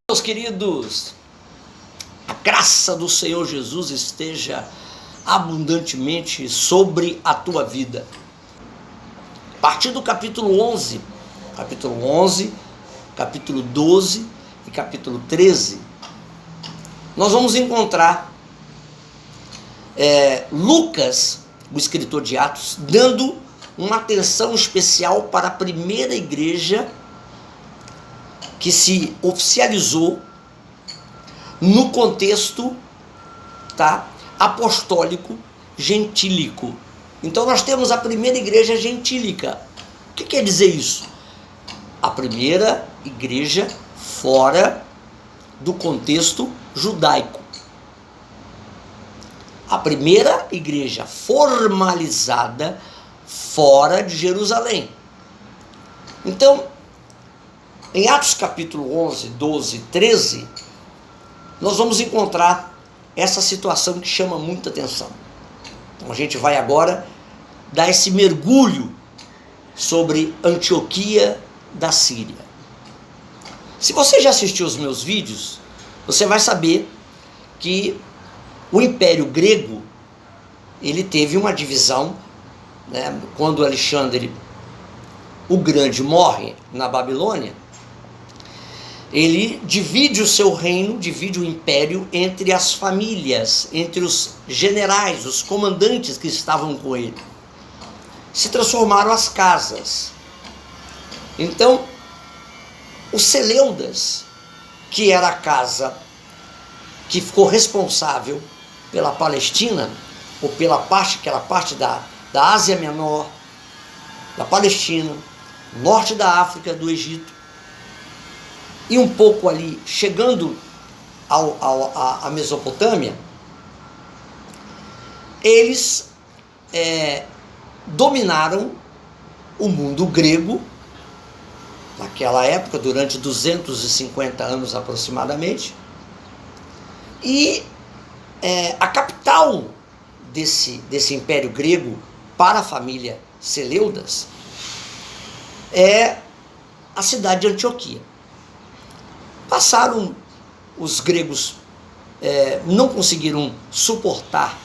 Meus queridos, a graça do Senhor Jesus esteja abundantemente sobre a tua vida. A partir do capítulo 11, capítulo 12 e capítulo 13, nós vamos encontrar Lucas, o escritor de Atos, dando uma atenção especial para a primeira igreja que se oficializou no contexto apostólico gentílico. Então nós temos a primeira igreja gentílica. O que quer dizer isso? A primeira igreja fora do contexto judaico. A primeira igreja formalizada fora de Jerusalém. Então, em Atos capítulo 11, 12 e 13, nós vamos encontrar essa situação que chama muita atenção. Então a gente vai agora dar esse mergulho sobre Antioquia da Síria. Se você já assistiu os meus vídeos, você vai saber que o Império Grego, ele teve uma divisão, quando Alexandre o Grande morre na Babilônia. Ele divide o seu reino, divide o império entre as famílias, entre os generais, os comandantes que estavam com ele. Se transformaram as casas. Então, os Seleudas, que era a casa que ficou responsável pela Palestina, ou pela parte, aquela parte da Ásia Menor, da Palestina, norte da África, do Egito, e um pouco ali, chegando à Mesopotâmia, eles dominaram o mundo grego, naquela época, durante 250 anos aproximadamente, e a capital desse Império Grego, para a família Seleudas, é a cidade de Antioquia. Passaram os gregos, não conseguiram suportar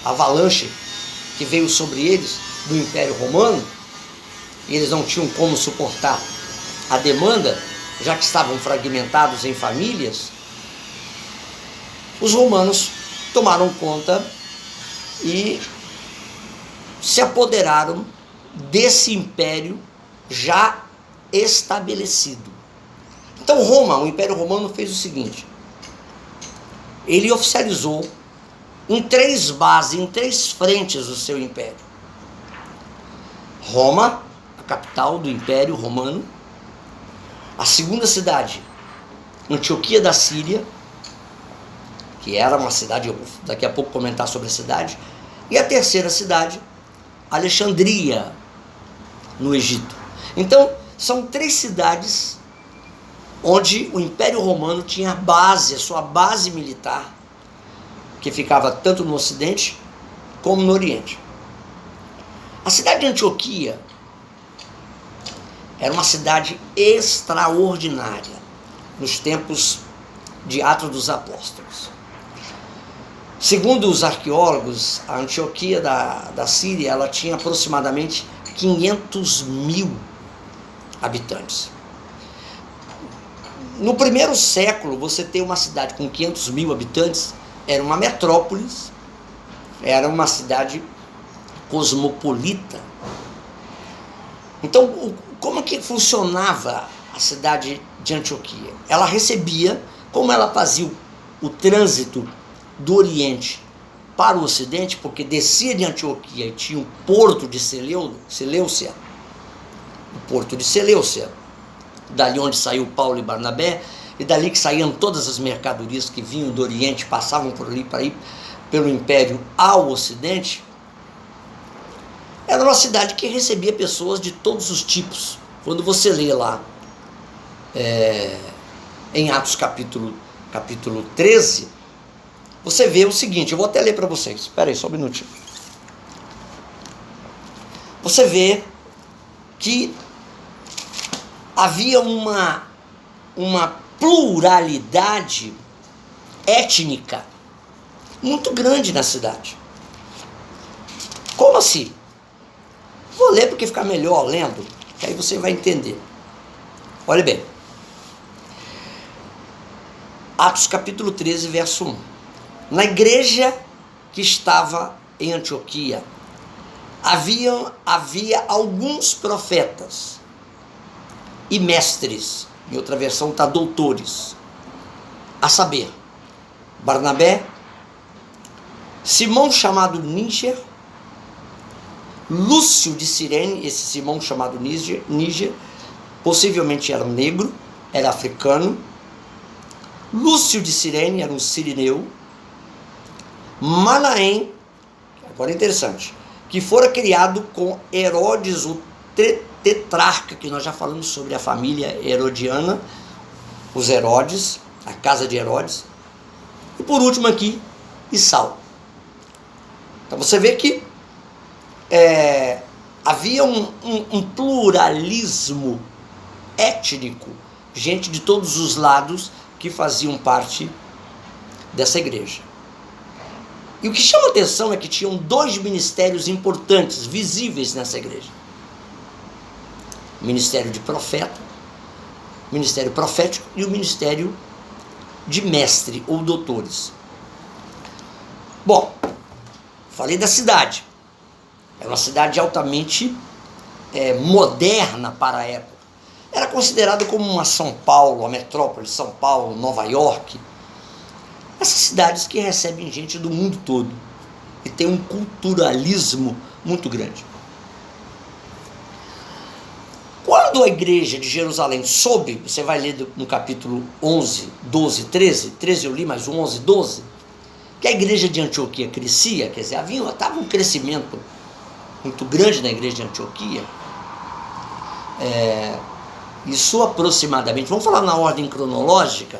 a avalanche que veio sobre eles do Império Romano, e eles não tinham como suportar a demanda, já que estavam fragmentados em famílias. Os romanos tomaram conta e se apoderaram desse império já estabelecido. Então Roma, o Império Romano, fez o seguinte: ele oficializou em 3 bases, em 3 frentes o seu império. Roma, a capital do Império Romano. A segunda cidade, Antioquia da Síria, que era uma cidade, eu vou daqui a pouco comentar sobre a cidade. E a terceira cidade, Alexandria, no Egito. Então, são 3 cidades onde o Império Romano tinha a sua base militar, que ficava tanto no Ocidente como no Oriente. A cidade de Antioquia era uma cidade extraordinária nos tempos de Atos dos Apóstolos. Segundo os arqueólogos, a Antioquia da Síria, ela tinha aproximadamente 500 mil habitantes. No primeiro século, você ter uma cidade com 500 mil habitantes era uma metrópolis, era uma cidade cosmopolita. Então, como que funcionava a cidade de Antioquia? Ela recebia, como ela fazia o trânsito do Oriente para o Ocidente, porque descia de Antioquia e tinha o porto de Seleucia, o porto de Seleucia, dali onde saiu Paulo e Barnabé, e dali que saíam todas as mercadorias que vinham do Oriente, passavam por ali para ir pelo Império ao Ocidente. Era uma cidade que recebia pessoas de todos os tipos. Quando você lê lá em Atos capítulo 13, você vê o seguinte, eu vou até ler para vocês, espera aí só um minutinho. Você vê que havia uma pluralidade étnica muito grande na cidade. Como assim? Vou ler porque fica melhor lendo, que aí você vai entender. Olha bem. Atos capítulo 13, verso 1. Na igreja que estava em Antioquia, havia alguns profetas e mestres, em outra versão está doutores, a saber, Barnabé, Simão chamado Níger, Lúcio de Cirene, esse Simão chamado Níger, possivelmente era um negro, era africano. Lúcio de Cirene era um sirineu. Manaém, agora é interessante, que fora criado com Herodes, o tetrarca, que nós já falamos sobre a família herodiana, os Herodes, a casa de Herodes. E por último aqui, Saulo. Então você vê que havia um pluralismo étnico, gente de todos os lados que faziam parte dessa igreja. E o que chama a atenção é que tinham dois ministérios importantes, visíveis nessa igreja. O ministério de profeta, o ministério profético e o ministério de mestre ou doutores. Bom, falei da cidade. Era uma cidade altamente moderna para a época. Era considerada como uma São Paulo, a metrópole de São Paulo, Nova York. Essas cidades que recebem gente do mundo todo e tem um culturalismo muito grande. Quando a igreja de Jerusalém soube, você vai ler no capítulo 11, 12, 13 eu li, mas 11, 12, que a igreja de Antioquia crescia, quer dizer, estava um crescimento muito grande na igreja de Antioquia. Isso aproximadamente, vamos falar na ordem cronológica,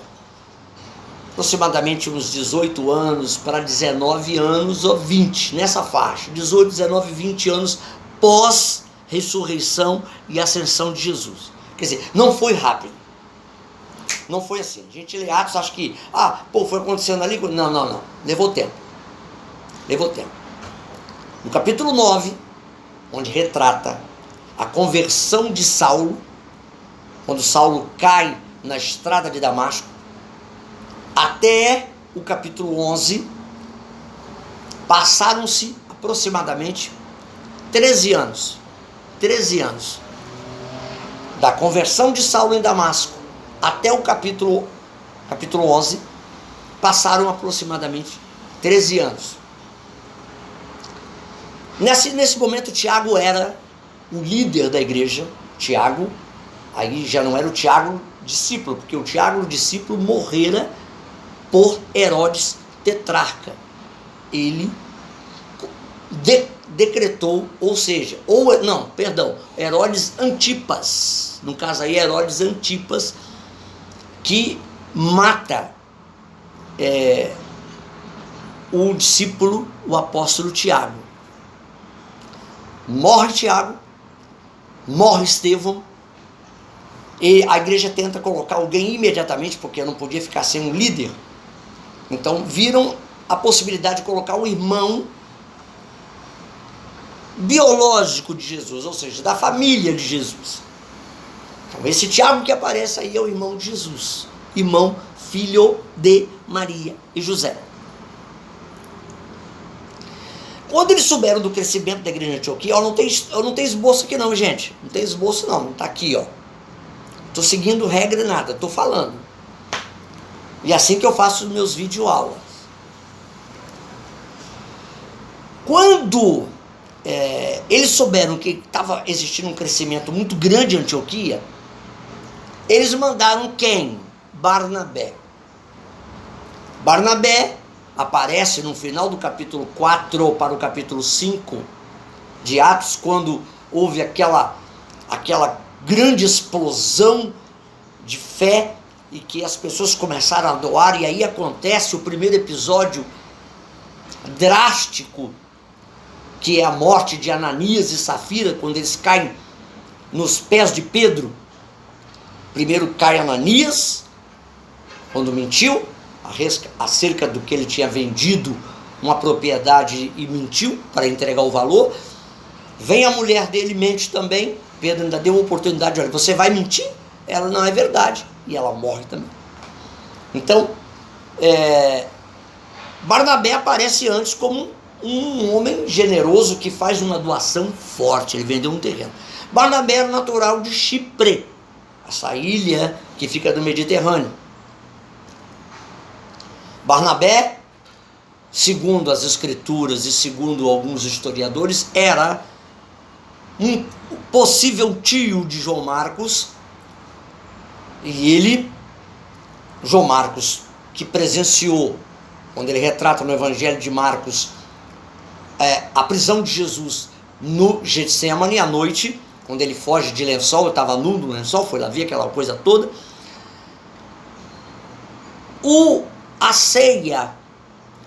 aproximadamente uns 18 anos para 19 anos ou 20, nessa faixa, 18, 19, 20 anos pós-ressurreição e ascensão de Jesus. Quer dizer, não foi rápido. Não foi assim. A gente lê Atos, acha que, foi acontecendo ali. Não. Levou tempo. No capítulo 9, onde retrata a conversão de Saulo, quando Saulo cai na estrada de Damasco, até o capítulo 11, passaram-se aproximadamente 13 anos. 13 anos. Da conversão de Saulo em Damasco até o capítulo 11, passaram aproximadamente 13 anos. Nesse momento, Tiago era o líder da igreja. Tiago, aí já não era o Tiago discípulo, porque o Tiago discípulo morrera por Herodes tetrarca. Ele decretou, Herodes Antipas, no caso aí Herodes Antipas, que mata o discípulo, o apóstolo Tiago. Morre Tiago, morre Estevão, e a igreja tenta colocar alguém imediatamente, porque não podia ficar sem um líder. Então viram a possibilidade de colocar o irmão biológico de Jesus, ou seja, da família de Jesus. Então esse Tiago que aparece aí é o irmão de Jesus, irmão, filho de Maria e José. Quando eles souberam do crescimento da igreja de Antioquia, eu não tenho esboço aqui não, gente. Não tem esboço não, tá aqui, ó. Estou seguindo regra nada, estou falando. E assim que eu faço os meus videoaulas. Quando eles souberam que estava existindo um crescimento muito grande em Antioquia, eles mandaram quem? Barnabé. Barnabé aparece no final do capítulo 4 para o capítulo 5 de Atos, quando houve aquela grande explosão de fé e que as pessoas começaram a doar, e aí acontece o primeiro episódio drástico, que é a morte de Ananias e Safira, quando eles caem nos pés de Pedro. Primeiro cai Ananias, quando mentiu acerca do que ele tinha vendido uma propriedade e mentiu para entregar o valor. Vem a mulher dele, mente também. Pedro ainda deu uma oportunidade, olha, você vai mentir? Ela, não, é verdade. E ela morre também. Então, Barnabé aparece antes como um homem generoso que faz uma doação forte. Ele vendeu um terreno. Barnabé era natural de Chipre, essa ilha que fica no Mediterrâneo. Barnabé, segundo as escrituras e segundo alguns historiadores, era um possível tio de João Marcos. E ele, João Marcos, que presenciou, quando ele retrata no Evangelho de Marcos, a prisão de Jesus no Getsemane à noite, quando ele foge de lençol, eu estava nu no lençol, foi lá ver aquela coisa toda. A ceia,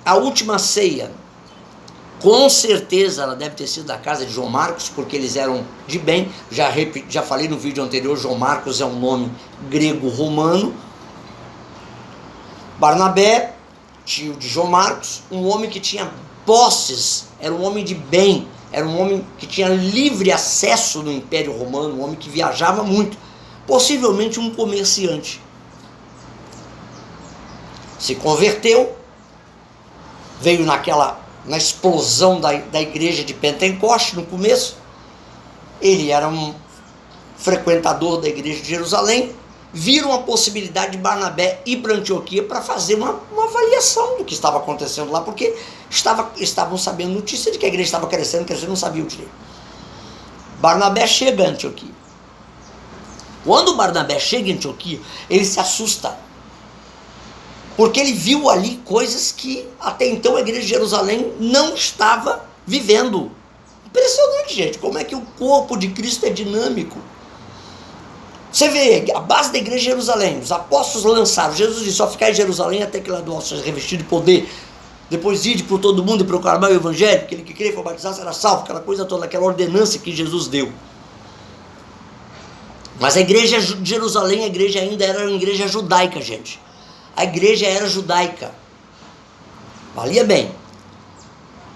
a última ceia, com certeza ela deve ter sido da casa de João Marcos, porque eles eram de bem. Já falei no vídeo anterior, João Marcos é um nome grego-romano. Barnabé, tio de João Marcos, um homem que tinha posses, era um homem de bem, era um homem que tinha livre acesso no Império Romano, um homem que viajava muito, possivelmente um comerciante. Se converteu, veio na explosão da igreja de Pentecoste no começo. Ele era um frequentador da igreja de Jerusalém. Viram a possibilidade de Barnabé ir para Antioquia para fazer uma avaliação do que estava acontecendo lá, porque estavam sabendo notícia de que a igreja estava crescendo, que eles não sabiam direito. Barnabé chega a Antioquia. Quando Barnabé chega em Antioquia, ele se assusta, porque ele viu ali coisas que até então a igreja de Jerusalém não estava vivendo. Impressionante, gente, como é que o corpo de Cristo é dinâmico. Você vê, a base da igreja de Jerusalém, os apóstolos lançaram, Jesus disse, só ficar em Jerusalém até que lá do alto seja revestido de poder. Depois ide por todo mundo e proclamar o evangelho, aquele que crê e for batizado será salvo, aquela coisa toda, aquela ordenança que Jesus deu. Mas a igreja de Jerusalém, a igreja ainda era uma igreja judaica, gente. A igreja era judaica. Valia bem.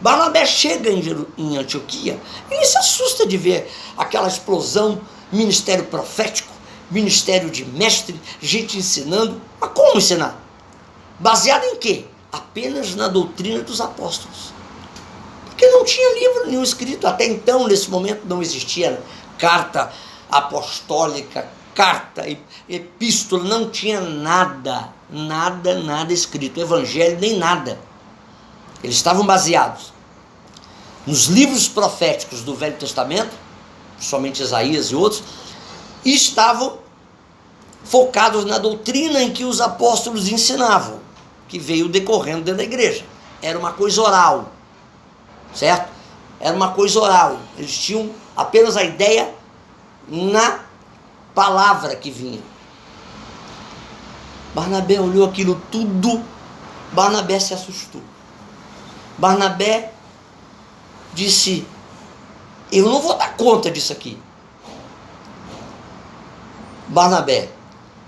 Barnabé chega em Antioquia, ele se assusta de ver aquela explosão, ministério profético, ministério de mestre, gente ensinando. Mas como ensinar? Baseado em quê? Apenas na doutrina dos apóstolos. Porque não tinha livro nenhum escrito. Até então, nesse momento, não existia carta apostólica, carta, epístola, não tinha nada escrito, evangelho, nem nada. Eles estavam baseados nos livros proféticos do Velho Testamento, somente Isaías e outros, e estavam focados na doutrina em que os apóstolos ensinavam, que veio decorrendo dentro da igreja. Era uma coisa oral, certo? Era uma coisa oral. Eles tinham apenas a ideia na palavra que vinha. Barnabé olhou aquilo tudo, Barnabé se assustou. Barnabé disse, eu não vou dar conta disso aqui. Barnabé,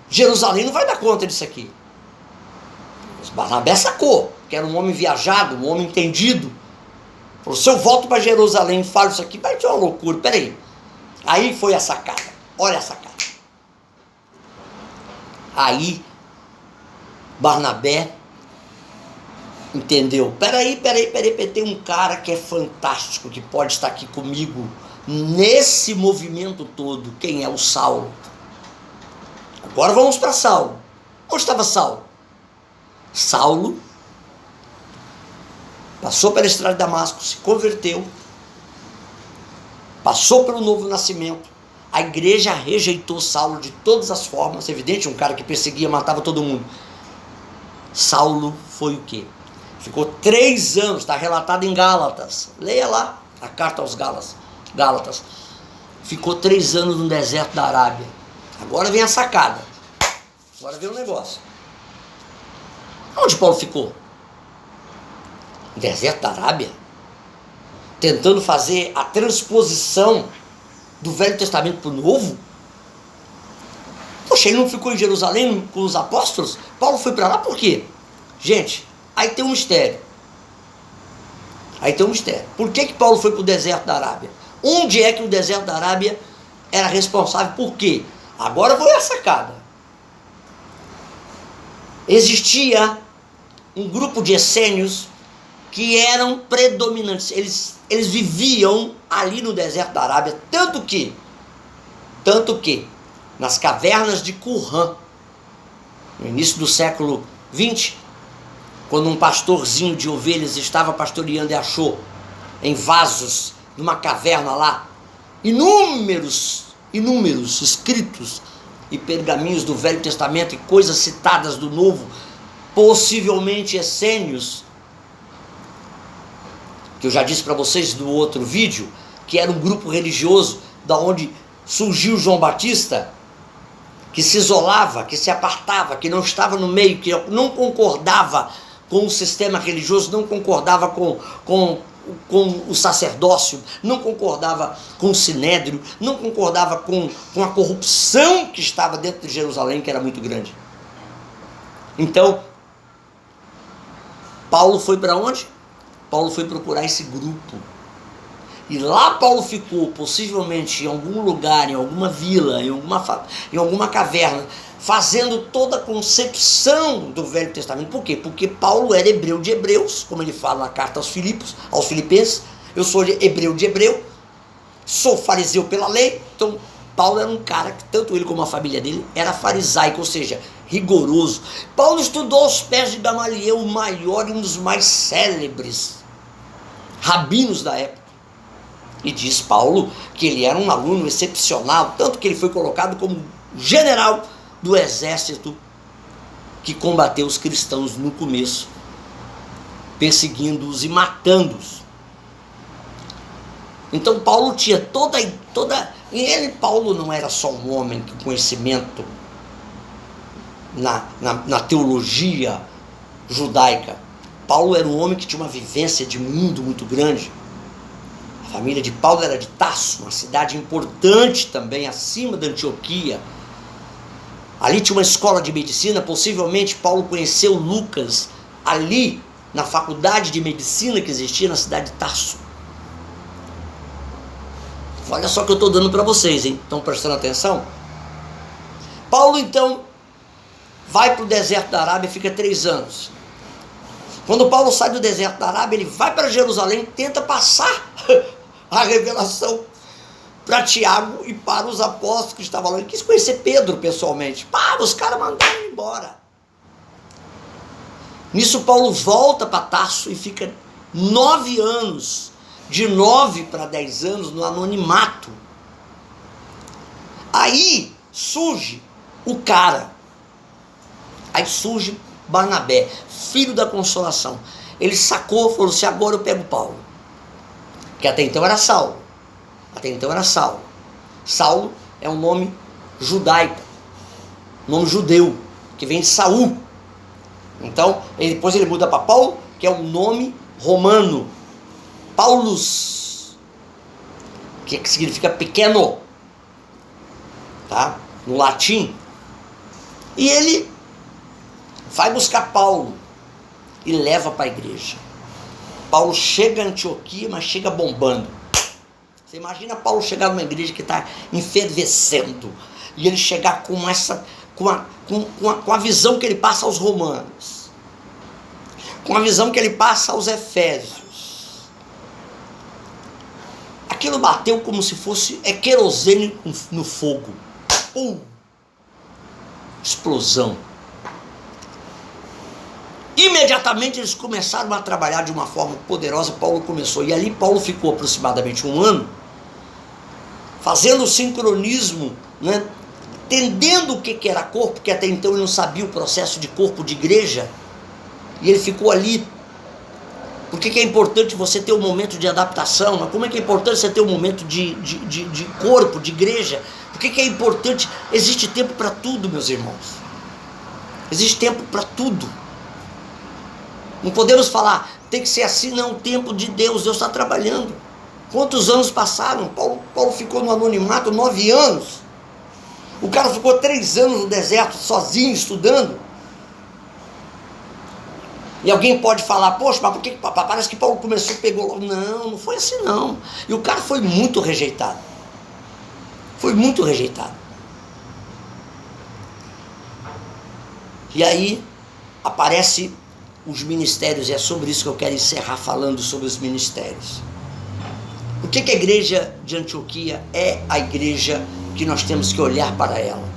Jerusalém não vai dar conta disso aqui. Mas Barnabé sacou, que era um homem viajado, um homem entendido. Falou, se eu volto para Jerusalém e falo isso aqui, vai ter uma loucura, peraí. Aí foi a sacada, olha a sacada. Aí, Barnabé entendeu, peraí, tem um cara que é fantástico, que pode estar aqui comigo, nesse movimento todo. Quem é? O Saulo. Agora vamos para Saulo. Onde estava Saulo? Saulo passou pela estrada de Damasco, se converteu, passou pelo novo nascimento. A igreja rejeitou Saulo de todas as formas, evidente, um cara que perseguia, matava todo mundo. Saulo foi o quê? Ficou 3 anos, está relatado em Gálatas. Leia lá a carta aos Gálatas. Ficou 3 anos no deserto da Arábia. Agora vem a sacada. Agora vem o negócio. Onde Paulo ficou? No deserto da Arábia. Tentando fazer a transposição do Velho Testamento para o Novo. Poxa, ele não ficou em Jerusalém com os apóstolos? Paulo foi para lá por quê? Gente, aí tem um mistério. Por que Paulo foi para o deserto da Arábia? Onde é que o deserto da Arábia era responsável por quê? Agora foi a sacada. Existia um grupo de essênios que eram predominantes. Eles viviam ali no deserto da Arábia, tanto que nas cavernas de Qumran, no início do século 20, quando um pastorzinho de ovelhas estava pastoreando e achou em vasos, numa caverna lá, inúmeros escritos e pergaminhos do Velho Testamento e coisas citadas do Novo, possivelmente essênios, que eu já disse para vocês no outro vídeo, que era um grupo religioso da onde surgiu João Batista, que se isolava, que se apartava, que não estava no meio, que não concordava com o sistema religioso, não concordava com o sacerdócio, não concordava com o sinédrio, não concordava com a corrupção que estava dentro de Jerusalém, que era muito grande. Então, Paulo foi para onde? Paulo foi procurar esse grupo. E lá Paulo ficou, possivelmente em algum lugar, em alguma vila, em alguma caverna, fazendo toda a concepção do Velho Testamento. Por quê? Porque Paulo era hebreu de hebreus, como ele fala na carta aos Filipenses. Eu sou hebreu de hebreu, sou fariseu pela lei. Então Paulo era um cara que, tanto ele como a família dele, era farisaico, ou seja, rigoroso. Paulo estudou aos pés de Gamaliel, o maior e um dos mais célebres rabinos da época. E diz Paulo que ele era um aluno excepcional, tanto que ele foi colocado como general do exército que combateu os cristãos no começo, perseguindo-os e matando-os. Então Paulo tinha toda... E Paulo não era só um homem com conhecimento na teologia judaica. Paulo era um homem que tinha uma vivência de mundo muito grande. A família de Paulo era de Tarso, uma cidade importante também, acima da Antioquia. Ali tinha uma escola de medicina, possivelmente Paulo conheceu Lucas ali na faculdade de medicina que existia na cidade de Tarso. Olha só o que eu estou dando para vocês, hein? Estão prestando atenção? Paulo então vai para o deserto da Arábia e fica 3 anos. Quando Paulo sai do deserto da Arábia, ele vai para Jerusalém, tenta passar a revelação para Tiago e para os apóstolos que estavam lá. Ele quis conhecer Pedro pessoalmente. Os caras mandaram ele embora. Nisso Paulo volta para Tarso e fica 9 anos, de 9 para 10 anos, no anonimato. Aí surge o cara. Aí surge Barnabé, filho da consolação. Ele sacou, falou assim: agora eu pego Paulo. Que até então era Saulo. Saulo é um nome judaico, nome judeu, que vem de Saul. Então, depois ele muda para Paulo, que é um nome romano. Paulus, que significa pequeno, tá? No latim. E ele vai buscar Paulo e leva para a igreja. Paulo chega a Antioquia, mas chega bombando. Você imagina Paulo chegar numa igreja que está enfervescendo, e ele chegar com a visão que ele passa aos romanos, com a visão que ele passa aos efésios. Aquilo bateu como se fosse querosene no fogo. Pum! Explosão. Imediatamente eles começaram a trabalhar de uma forma poderosa. Paulo começou, e ali Paulo ficou aproximadamente 1 ano, fazendo o sincronismo, né? Entendendo o que era corpo, porque até então ele não sabia o processo de corpo de igreja, e ele ficou ali. Por que é importante você ter um momento de adaptação? Mas como é que é importante você ter um momento de corpo, de igreja? Por que é importante? Existe tempo para tudo, meus irmãos. Existe tempo para tudo. Não podemos falar, tem que ser assim, não, o tempo de Deus está trabalhando. Quantos anos passaram? Paulo ficou no anonimato 9 anos. O cara ficou 3 anos no deserto sozinho, estudando. E alguém pode falar, poxa, mas por que parece que Paulo começou, pegou... Não foi assim não. E o cara foi muito rejeitado. Foi muito rejeitado. E aí aparece os ministérios, e é sobre isso que eu quero encerrar falando sobre os ministérios. Por que a igreja de Antioquia é a igreja que nós temos que olhar para ela?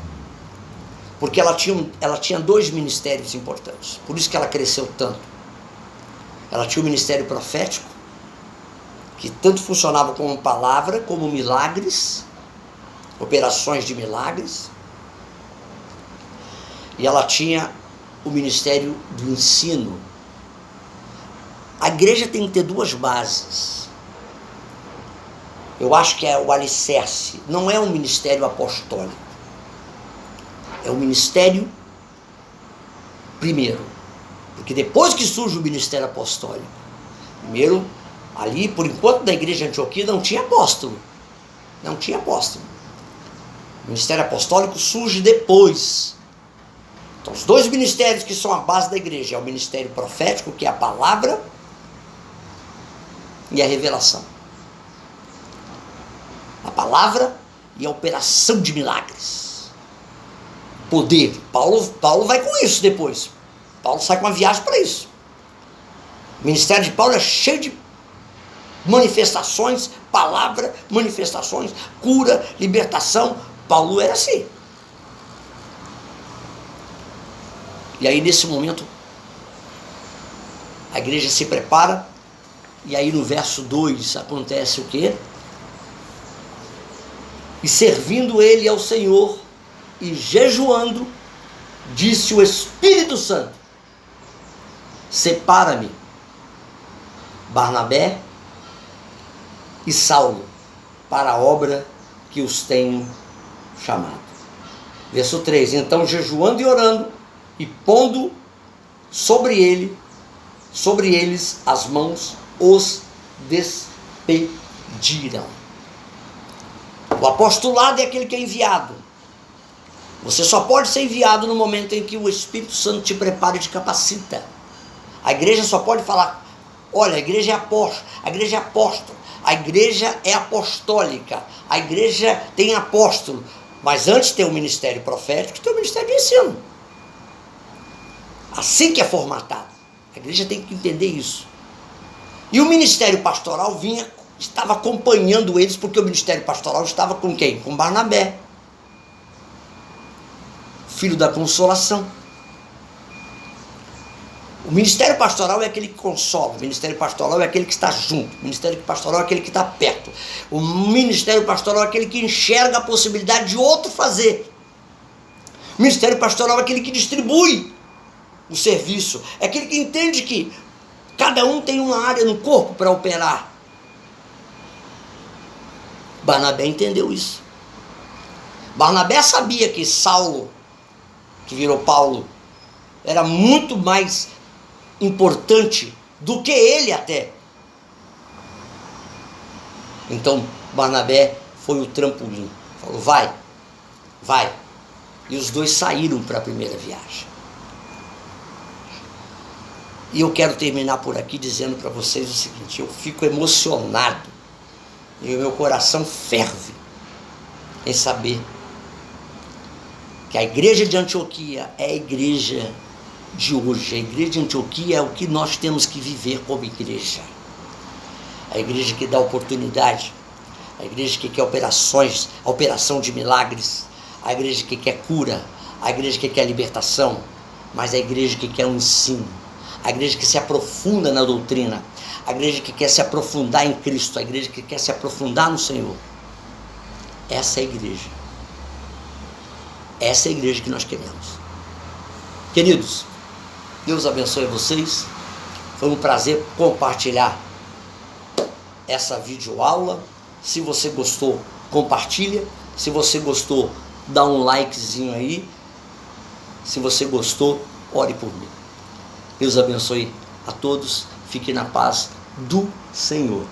Porque ela tinha 2 ministérios importantes, por isso que ela cresceu tanto. Ela tinha o ministério profético, que tanto funcionava como palavra, como milagres, operações de milagres. E ela tinha o ministério do ensino. A igreja tem que ter 2 bases. Eu acho que é o alicerce, não é um ministério apostólico. É um ministério primeiro. Porque depois que surge o ministério apostólico, primeiro, ali, por enquanto, da igreja de Antioquia não tinha apóstolo. Não tinha apóstolo. O ministério apostólico surge depois. Então, os 2 ministérios que são a base da igreja é o ministério profético, que é a palavra, e a revelação. A palavra e a operação de milagres. Poder. Paulo vai com isso depois. Paulo sai com uma viagem para isso. O ministério de Paulo é cheio de manifestações, palavra, manifestações, cura, libertação. Paulo era assim. E aí nesse momento a igreja se prepara, e aí no verso 2 acontece o quê? E servindo ele ao Senhor e jejuando, disse o Espírito Santo: separa-me Barnabé e Saulo para a obra que os tenho chamado. Verso 3: então jejuando e orando e pondo sobre eles as mãos, os despediram. O apostolado é aquele que é enviado. Você só pode ser enviado no momento em que o Espírito Santo te prepara e te capacita. A igreja só pode falar, olha, a igreja é apóstolo, a igreja é apóstolo, a igreja é apostólica, a igreja tem apóstolo, mas antes tem o ministério profético e tem o ministério de ensino. Assim que é formatado. A igreja tem que entender isso. E o ministério pastoral estava acompanhando eles, porque o ministério pastoral estava com quem? Com Barnabé, filho da consolação. O ministério pastoral é aquele que consola, o ministério pastoral é aquele que está junto, o ministério pastoral é aquele que está perto, o ministério pastoral é aquele que enxerga a possibilidade de outro fazer. O ministério pastoral é aquele que distribui o serviço, é aquele que entende que cada um tem uma área no corpo para operar. Barnabé entendeu isso. Barnabé sabia que Saulo, que virou Paulo, era muito mais importante do que ele até. Então Barnabé foi o trampolim. Falou, vai. E os 2 saíram para a primeira viagem. E eu quero terminar por aqui dizendo para vocês o seguinte: eu fico emocionado e o meu coração ferve em saber que a igreja de Antioquia é a igreja de hoje. A igreja de Antioquia é o que nós temos que viver como igreja. A igreja que dá oportunidade, a igreja que quer operações, a operação de milagres, a igreja que quer cura, a igreja que quer libertação, mas a igreja que quer um ensino, a igreja que se aprofunda na doutrina, a igreja que quer se aprofundar em Cristo, a igreja que quer se aprofundar no Senhor. Essa é a igreja. Essa é a igreja que nós queremos. Queridos, Deus abençoe vocês. Foi um prazer compartilhar essa videoaula. Se você gostou, compartilha. Se você gostou, dá um likezinho aí. Se você gostou, ore por mim. Deus abençoe a todos. Fique na paz do Senhor.